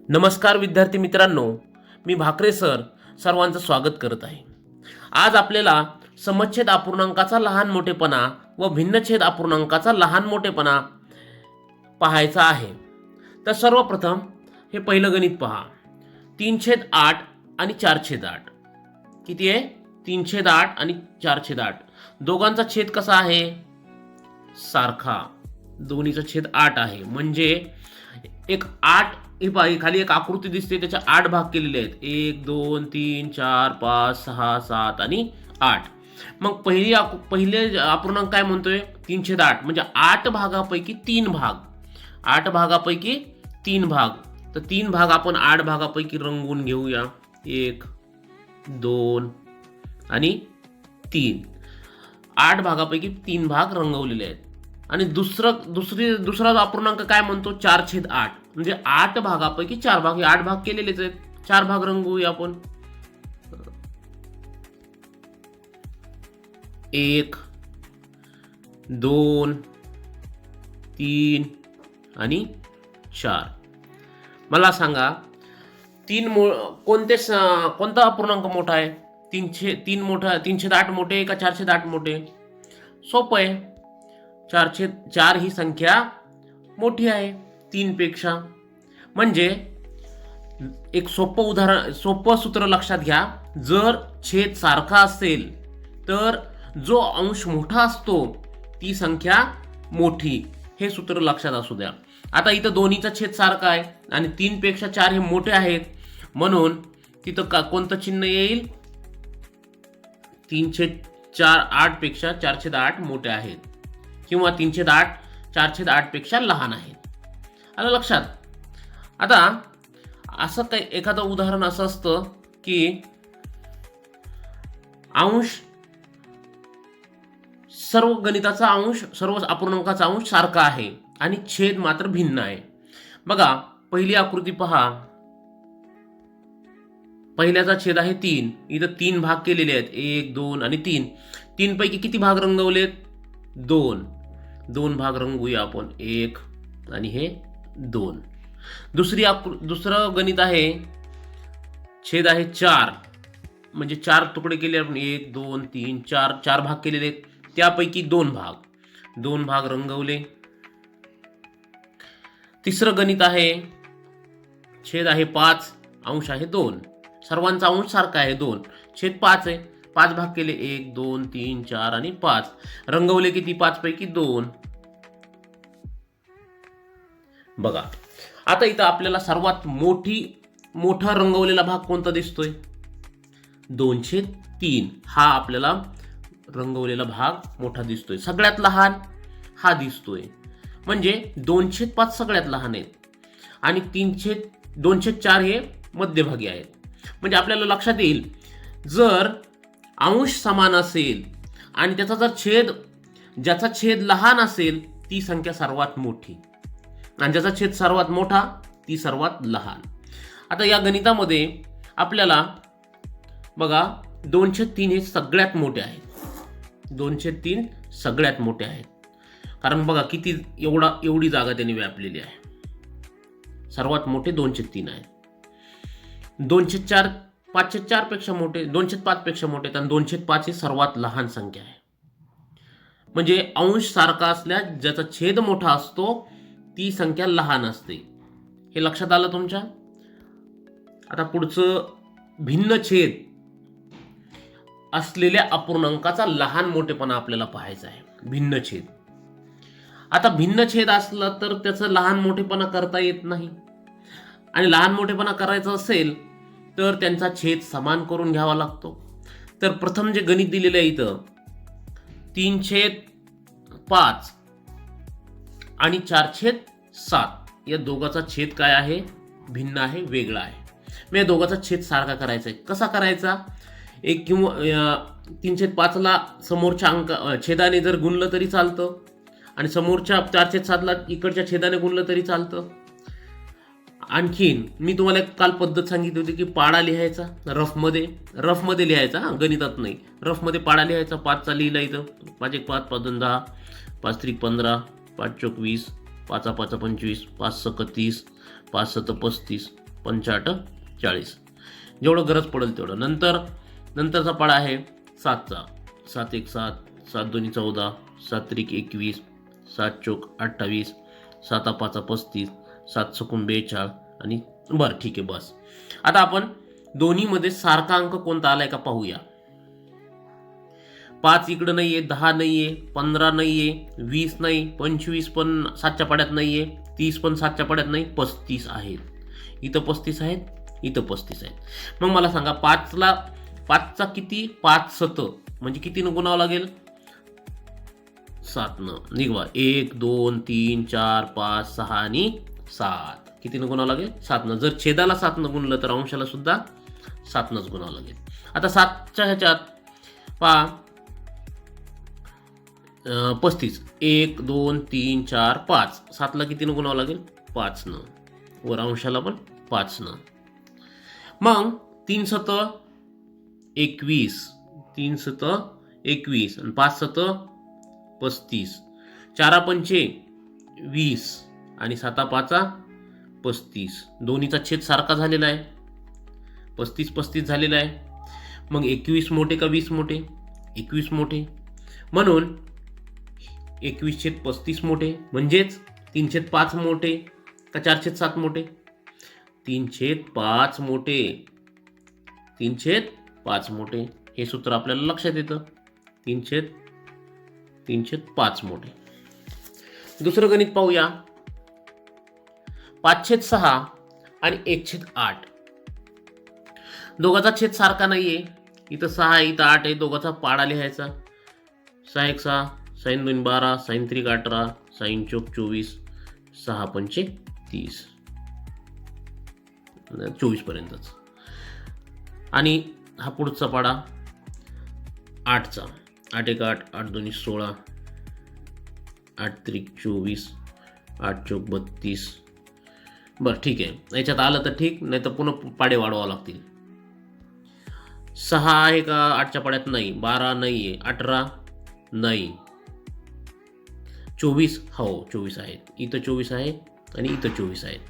नमस्कार विद्यार्थी मित्रांनो, मी भाकरे सर सर्वांचं स्वागत करत आहे. आज आपल्याला समच्छेद अपूर्णांकाचा लहान मोठेपणा व भिन्नछेद अपूर्णांकाचा लहान मोठेपणा पाहायचा आहे. तर सर्वप्रथम हे पहिलं गणित पहा. 3/8 आणि 4/8 किती आहे? 3/8 आणि 4/8. दोघांचा छेद कसा आहे? सारखा. दोन्हीचा छेद 8 आहे. म्हणजे एक 8 ही पहा, खाली एक आकृती दिसते, त्याच्या 8 भाग केलेले आहेत. 1 2 3 4 5 6 7 आणि 8. मग पहिले अपूर्णांक काय म्हणतोय? 3/8 म्हणजे 8 भागापैकी 3 भाग. 8 भागापैकी 3 भाग. तर 3 भाग आपण 8 भागापैकी रंगवून घेऊया. 1 2 आणि 3. 8 भागापैकी 3 भाग रंगवलेले आहेत. आणि दुसरा अपूर्णांक काय म्हणतो? 4/8 म्हणजे 8 भागापैकी 4 भाग. हे 8 भाग केलेलेच आहेत. 4 भाग रंगवूया आपण. 1 2 3 आणि 4. मला सांगा, कोणता अपूर्णांक मोठा आहे? 3/8 मोठे आहे का 4/8 मोठे? सोपं आहे. 4/4 ही संख्या मोठी आहे 3 पेक्षा. म्हणजे एक सोपं सूत्र लक्षात घ्या. जर छेद सारखा असेल तर जो अंश मोठा असतो ती संख्या मोठी. हे सूत्र लक्षात असू द्या. आता इथं दोन्हीचा छेद सारखा आहे आणि 3 पेक्षा 4 हे मोठे आहेत, म्हणून तिथं कोणतं चिन्ह येईल? 3/4 8 पेक्षा 4/8 मोठे आहेत, किंवा 3/8 4/8 पेक्षा लहान आहेत. आलं लक्षात? आता असं काही एखादं उदाहरण असं असतं की अंश, सर्व गणिताचा अंश, सर्व अपूर्णांकाचा अंश सारखा आहे आणि छेद मात्र भिन्न आहे. बघा, पहिली आकृती पहा. पहिल्याचा छेद आहे 3. इथं 3 भाग केलेले आहेत. 1 2 आणि 3. 3 पैकी किती भाग रंगवलेत? 2. 2 भाग रंगवूया आपण. 1 आणि हे 2. दुसरं गणित आहे. छेद आहे 4. म्हणजे 4 तुकडे केले आपण. 1 2 3 4. 4 भाग केलेले. त्यापैकी 2 भाग रंगवले. तिसरं गणित आहे. छेद आहे 5. अंश आहे 2. सर्वांचा अंश सारखा आहे 2. छेद 5 आहे. 5 भाग केले. 1 2 3 4 आणि 5. रंगवले किती? 5 पैकी 2. बघा, आता इथं आपल्याला सर्वात मोठा रंगवलेला भाग कोणता दिसतोय? 2/3 हा आपल्याला रंगवलेला भाग मोठा दिसतोय. सगळ्यात लहान हा दिसतोय. म्हणजे 2/5 सगळ्यात लहान आहेत आणि 2/4 हे मध्यभागी आहेत. म्हणजे आपल्याला लक्षात येईल, जर अंश समान असेल आणि ज्याचा छेद लहान असेल ती संख्या सर्वात मोठी, आणि ज्याचा छेद सर्वात मोठा ती सर्वात लहान. आता या गणितामध्ये आपल्याला बघा, 2/3 हे सगळ्यात मोठे आहेत. 2/3 सगळ्यात मोठे आहेत. कारण बघा किती एवढी जागा त्यांनी व्यापलेली आहे. सर्वात मोठे 2/3 आहेत. 2/4 5/4 पेक्षा मोठे, 2/5 पेक्षा मोठे, आणि 2/5 ही सर्वात लहान संख्या आहे. म्हणजे अंश सारखा असल्यास ज्याचा छेद मोठा असतो ती संख्या लहान असते. हे लक्षात आलं तुमच्या? आता पुढचं, भिन्न छेद असलेल्या अपूर्णांकाचा लहान मोठेपणा आपल्याला पाहायचा आहे. भिन्न छेद. आता भिन्न छेद असला तर त्याचं लहान मोठेपणा करता येत नाही, आणि लहान मोठेपणा करायचं असेल तर त्यांचा छेद समान करून घ्यावा लागतो. तर प्रथम जे गणित दिलेलं आहे इथं, 3/5 आणि 4/7 या दोघांचा छेद काय आहे? भिन्न आहे, वेगळा आहे. मग या दोघांचा छेद सारखा करायचा आहे. कसा करायचा? एक किंवा 3/5ला समोरच्या छेदाने जर गुणलं तरी चालतं, आणि समोरच्या 4/7ला इकडच्या छेदाने गुणलं तरी चालतं. आणखीन मी तुम्हाला एक काल पद्धत सांगितली होती की पाडा लिहायचा रफमध्ये लिहायचा, गणितात नाही. रफमध्ये पाडा लिहायचा. 5चा लिहिला इथं. 5 1 5, 5 2 10, 5 3 15, 5 4 20, 5 5 25, 5 6 30, 5 7 35, पंचाट 40, जेवढं गरज पडेल तेवढं. नंतरचा पाडा आहे 7चा. 7 1 7, 7 2 14, 7 3 21, 7 चोक 28, 7 5 35, 7 सकून 42 आणि बरं ठीक आहे बस. आता आपण दोन्हीमध्ये सारखा अंक कोणता आलाय का पाहूया. 5 इकडं नाहीये, 10 नाहीये, 15 नाहीये, 20 नाही, 25 पण 7च्या पाड्यात नाहीये, 30 पण 7च्या पाड्यात नाही, 35 आहेत. इथं 35 आहेत, इथं 35 आहेत. मग मला सांगा 5चा किती? 5 7 म्हणजे कितीनं गुणावं लागेल? 7नं. निघवा. 1 2 3 4 5 6 आणि 7 कितीनं गुणावं लागेल? 7नं. जर छेदाला 7नं गुणलं तर अंशाला सुद्धा 7नंच गुणावं लागेल. आता 7च्या ह्याच्यात पहा 35, 1 2 3 4 5, 7ला कितीनं गुणावं लागेल? 5नं. वर अंशाला पण 5नं. मग 3 7 21, 3 7 21 आणि 5 7 35, 4 पंचे 20 आणि 7 5 35. दोन्हीचा छेद सारखा झालेला आहे, 35 35 झालेला आहे. मग 21 मोठे का 20 मोठे? 21 मोठे. म्हणून 21/35 मोठे, म्हणजेच 3/5 मोठे का 4/7 मोठे? 3/5 मोठे. 3/5 मोठे. हे सूत्र आपल्याला लक्षात येतं. 3/5 मोठे. दुसरं गणित पाहूया. 5/6 आणि 1/8. दोघाचा छेद सारखा नाहीये. इथं 6 आहे, इथं 8 आहे. दोघाचा पाडा लिहायचा. 6 1 6, sin 2 12, sin 3 18, sin 4 24, 6 पंचे 30, 24 पर्यंतच. आणि हा पुढचा पाडा 8चा. 8 1 8, 8 2 16, 8 3 24, 8 चौक 32. बरं ठीक आहे. याच्यात आलं तर ठीक, नाही तर पुन्हा पाडे वाढवावं लागतील. 6 आहे का 8च्या पाड्यात? नाही. 12 नाहीये. 18 नाही. 24 हो 24 आहेत. इथं 24 आहे आणि इथं 24 आहेत.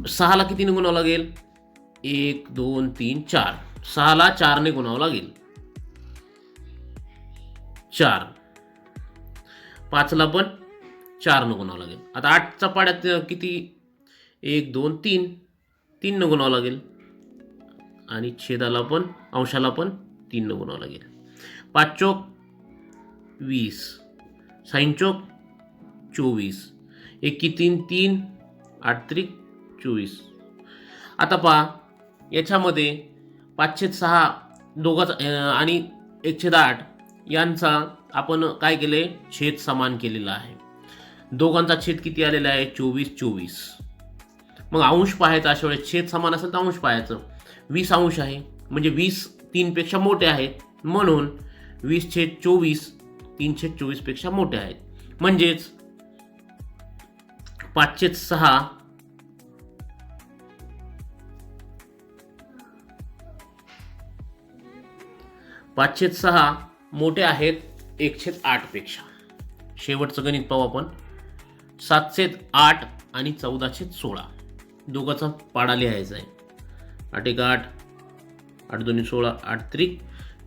6ला कितीने गुणावं लागेल? 1 2 3 4. 6ला 4ने गुणावं लागेल. 4. 5ला पण 4ने गुणावं लागेल. आता 8च्या पाड्यात किती? 1 2 3. 3ने गुणावं लागेल. आणि छेदाला पण अंशाला पण 3ने गुणावं लागेल. 5 चोक 20, साइन चोक 24, 1 3 3, 8 3 24. आता पहा याच्यामध्ये 5/6 दोघाचा आणि 1/8 यांचा आपण काय केले? छेद समान केलेला आहे. दोघांचा छेद किती आलेला आहे? 24 24. मग अंश पाहायचा. अशा वेळेस छेद समान असेल तर अंश पाहायचं. 20 अंश आहे म्हणजे 20 3पेक्षा मोठे आहेत, म्हणून 20/24 3/24 पेक्षा मोठे आहेत. म्हणजेच 5/6 5/6 मोठे आहेत 1/8 पेक्षा. शेवटचं गणित पाहू आपण. 7/8 आणि 14/16. दोघांचा पाडा लिहायचा आहे. 8 1 8, 8 2 16, 8 3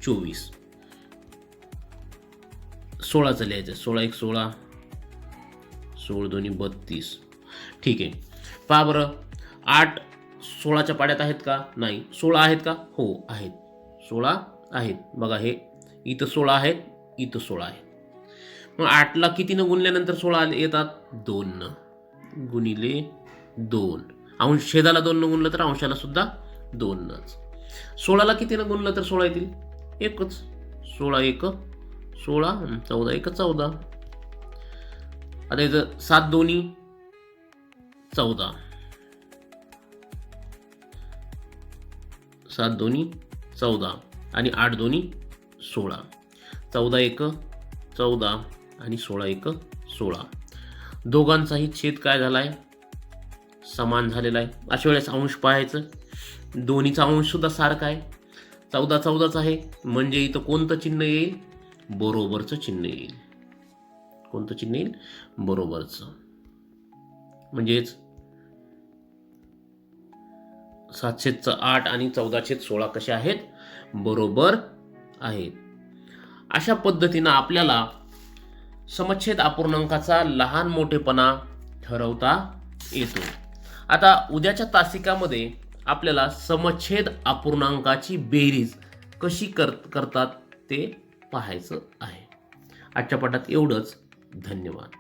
24. 16चं लिहायचं. 16 1 16, 16 2 32. ठीक आहे. पहा बरं 8 16च्या पाड्यात आहेत का? नाही. 16 आहेत का? हो आहेत. 16 आहेत. बघा हे इथं 16 आहेत, इथं 16 आहेत. मग 8ला कितीनं गुणल्यानंतर 16 येतात? 2नं. गुणिले 2. अंश छेदाला 2नं गुणलं तर अंशाला सुद्धा 2नंच. 16ला कितीनं गुणलं तर 16 येतील? एकच. 16 1 16, 14 1 14. आता इथं 7 2 14, 7 2 14 आणि 8 2 16. 14 1 14 आणि 16 1 16. दोघांचाही छेद काय झालाय? समान झालेला आहे. अशा वेळेस अंश पाहायचं. दोन्हीचा अंश सुद्धा सारखा आहे. 14 14च आहे म्हणजे इथं कोणतं चिन्ह येईल? बरोबरचं चिन्ह येईल. कोणतं चिन्ह येईल? बरोबरचं. म्हणजेच 7/8 आणि 14/16 कसे आहेत, बरोबर आहेत. अशा पद्धतीनं आपल्याला समच्छेद अपूर्णांकाचा लहान मोठेपणा ठरवता येतो. आता उद्याच्या तासिकामध्ये आपल्याला समच्छेद अपूर्णांकाची बेरीज कशी करतात ते पाहायचं आहे. आजच्या पाठात एवढंच. धन्यवाद.